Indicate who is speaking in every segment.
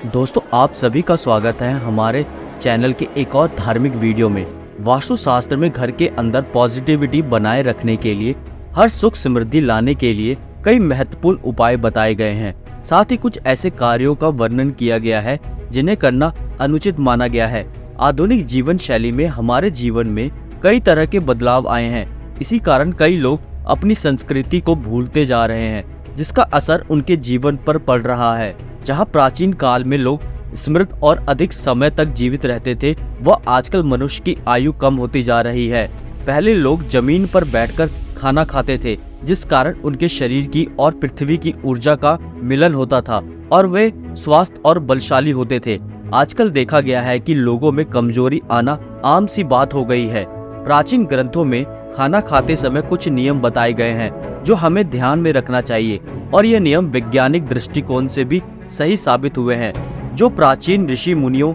Speaker 1: दोस्तों, आप सभी का स्वागत है हमारे चैनल के एक और धार्मिक वीडियो में। वास्तुशास्त्र में घर के अंदर पॉजिटिविटी बनाए रखने के लिए, हर सुख समृद्धि लाने के लिए कई महत्वपूर्ण उपाय बताए गए हैं। साथ ही कुछ ऐसे कार्यों का वर्णन किया गया है जिन्हें करना अनुचित माना गया है। आधुनिक जीवन शैली में हमारे जीवन में कई तरह के बदलाव आए हैं। इसी कारण कई लोग अपनी संस्कृति को भूलते जा रहे हैं, जिसका असर उनके जीवन पर पड़ रहा है। जहां प्राचीन काल में लोग समृद्ध और अधिक समय तक जीवित रहते थे, वह आजकल मनुष्य की आयु कम होती जा रही है। पहले लोग जमीन पर बैठकर खाना खाते थे, जिस कारण उनके शरीर की और पृथ्वी की ऊर्जा का मिलन होता था और वे स्वस्थ और बलशाली होते थे। आजकल देखा गया है कि लोगों में कमजोरी आना आम सी बात हो गई है। प्राचीन ग्रंथों में खाना खाते समय कुछ नियम बताए गए हैं जो हमें ध्यान में रखना चाहिए, और ये नियम वैज्ञानिक दृष्टिकोण से भी सही साबित हुए हैं। जो प्राचीन ऋषि मुनियों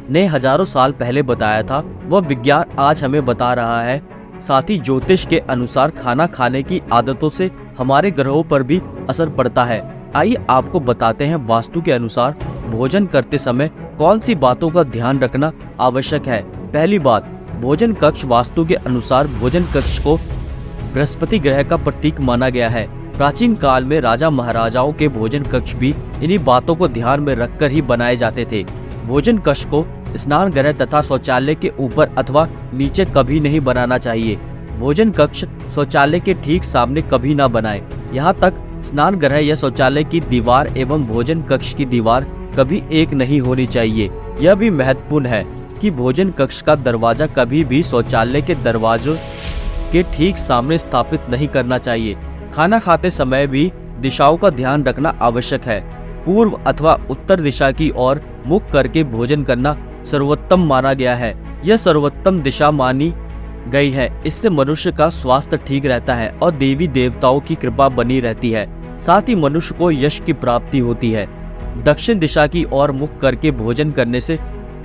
Speaker 1: ने हजारों साल पहले बताया था, वह विज्ञान आज हमें बता रहा है। साथ ही ज्योतिष के अनुसार खाना खाने की आदतों से हमारे ग्रहों पर भी असर पड़ता है। आइए आपको बताते हैं वास्तु के अनुसार भोजन करते समय कौन सी बातों का ध्यान रखना आवश्यक है। पहली बात, भोजन कक्ष। वास्तु के अनुसार भोजन कक्ष को बृहस्पति ग्रह का प्रतीक माना गया है। प्राचीन काल में राजा महाराजाओं के भोजन कक्ष भी इन्हीं बातों को ध्यान में रखकर ही बनाए जाते थे। भोजन कक्ष को स्नान गृह तथा शौचालय के ऊपर अथवा नीचे कभी नहीं बनाना चाहिए। भोजन कक्ष शौचालय के ठीक सामने कभी ना बनाए। यहाँ तक स्नान गृह या शौचालय की दीवार एवं भोजन कक्ष की दीवार कभी एक नहीं होनी चाहिए। यह भी महत्वपूर्ण है कि भोजन कक्ष का दरवाजा कभी भी शौचालय के दरवाजों के ठीक सामने स्थापित नहीं करना चाहिए। खाना खाते समय भी दिशाओं का ध्यान रखना आवश्यक है। पूर्व अथवा उत्तर दिशा की ओर मुख करके भोजन करना सर्वोत्तम माना गया है। यह सर्वोत्तम दिशा मानी गई है। इससे मनुष्य का स्वास्थ्य ठीक रहता है और देवी देवताओं की कृपा बनी रहती है। साथ ही मनुष्य को यश की प्राप्ति होती है। दक्षिण दिशा की ओर मुख करके भोजन करने से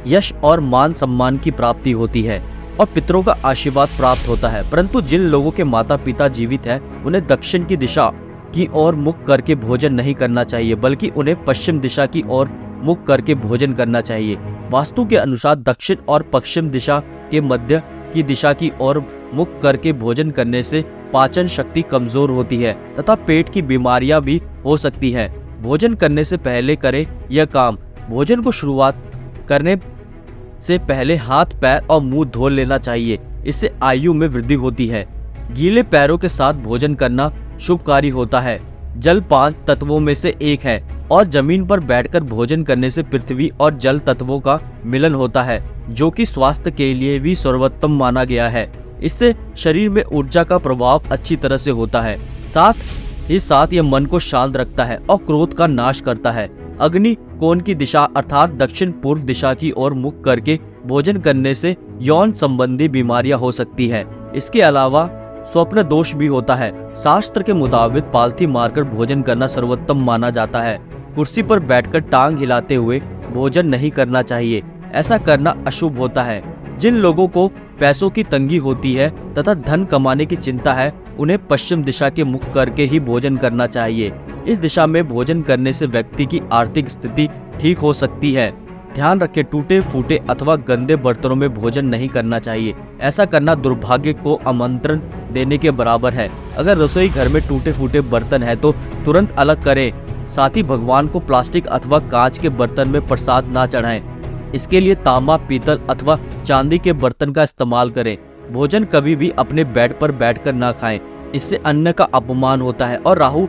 Speaker 1: यश और मान सम्मान की प्राप्ति होती है और पितरों का आशीर्वाद प्राप्त होता है। परंतु जिन लोगों के माता पिता जीवित हैं, उन्हें दक्षिण की दिशा की ओर मुख करके भोजन नहीं करना चाहिए, बल्कि उन्हें पश्चिम दिशा की ओर मुख करके भोजन करना चाहिए। वास्तु के अनुसार दक्षिण और पश्चिम दिशा के मध्य की दिशा की ओर मुख करके भोजन करने से पाचन शक्ति कमजोर होती है तथा पेट की बीमारियां भी हो सकती है। भोजन करने से पहले करें यह काम। भोजन को शुरुआत करने से पहले हाथ, पैर और मुंह धो लेना चाहिए। इससे आयु में वृद्धि होती है। गीले पैरों के साथ भोजन करना शुभकारी होता है। जल 5 तत्वों में से एक है और जमीन पर बैठकर भोजन करने से पृथ्वी और जल तत्वों का मिलन होता है, जो कि स्वास्थ्य के लिए भी सर्वोत्तम माना गया है। इससे शरीर में ऊर्जा का प्रभाव अच्छी तरह से होता है। साथ यह मन को शांत रखता है और क्रोध का नाश करता है। अग्नि कोण की दिशा अर्थात दक्षिण पूर्व दिशा की ओर मुख करके भोजन करने से यौन संबंधी बीमारियां हो सकती है। इसके अलावा स्वप्न दोष भी होता है। शास्त्र के मुताबिक पालथी मारकर भोजन करना सर्वोत्तम माना जाता है। कुर्सी पर बैठकर टांग हिलाते हुए भोजन नहीं करना चाहिए। ऐसा करना अशुभ होता है। जिन लोगों को पैसों की तंगी होती है तथा धन कमाने की चिंता है, उन्हें पश्चिम दिशा के मुख करके ही भोजन करना चाहिए। इस दिशा में भोजन करने से व्यक्ति की आर्थिक स्थिति ठीक हो सकती है। ध्यान रखें, टूटे फूटे अथवा गंदे बर्तनों में भोजन नहीं करना चाहिए। ऐसा करना दुर्भाग्य को आमंत्रण देने के बराबर है। अगर रसोई घर में टूटे फूटे बर्तन है तो तुरंत अलग करें। साथ ही भगवान को प्लास्टिक अथवा कांच के बर्तन में प्रसाद ना चढ़ाएं। इसके लिए तांबा, पीतल अथवा चांदी के बर्तन का इस्तेमाल करें। भोजन कभी भी अपने बेड पर बैठकर ना खाएं। इससे अन्न का अपमान होता है और राहु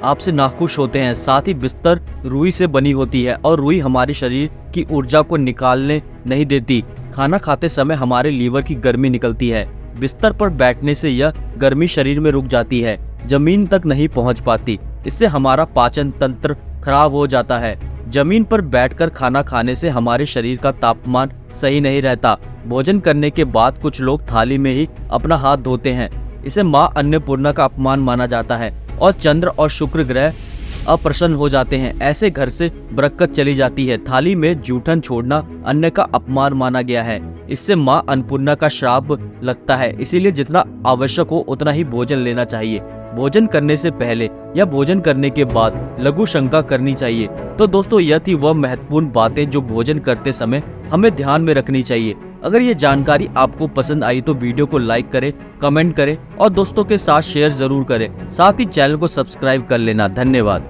Speaker 1: आपसे नाखुश होते हैं। साथ ही बिस्तर रुई से बनी होती है और रुई हमारे शरीर की ऊर्जा को निकालने नहीं देती। खाना खाते समय हमारे लीवर की गर्मी निकलती है। बिस्तर पर बैठने से यह गर्मी शरीर में रुक जाती है, जमीन तक नहीं पहुंच पाती। इससे हमारा पाचन तंत्र खराब हो जाता है। जमीन पर बैठकर खाना खाने से हमारे शरीर का तापमान सही नहीं रहता। भोजन करने के बाद कुछ लोग थाली में ही अपना हाथ धोते हैं। इसे मां अन्नपूर्णा का अपमान माना जाता है और चंद्र और शुक्र ग्रह अप्रसन्न हो जाते हैं। ऐसे घर से बरकत चली जाती है। थाली में जूठन छोड़ना अन्न का अपमान माना गया है। इससे मां अन्नपूर्णा का श्राप लगता है। इसीलिए जितना आवश्यक हो उतना ही भोजन लेना चाहिए। भोजन करने से पहले या भोजन करने के बाद लघु शंका करनी चाहिए। तो दोस्तों यह थी वह महत्वपूर्ण बातें जो भोजन करते समय हमें ध्यान में रखनी चाहिए। अगर ये जानकारी आपको पसंद आई तो वीडियो को लाइक करें, कमेंट करें और दोस्तों के साथ शेयर जरूर करें। साथ ही चैनल को सब्सक्राइब कर लेना। धन्यवाद।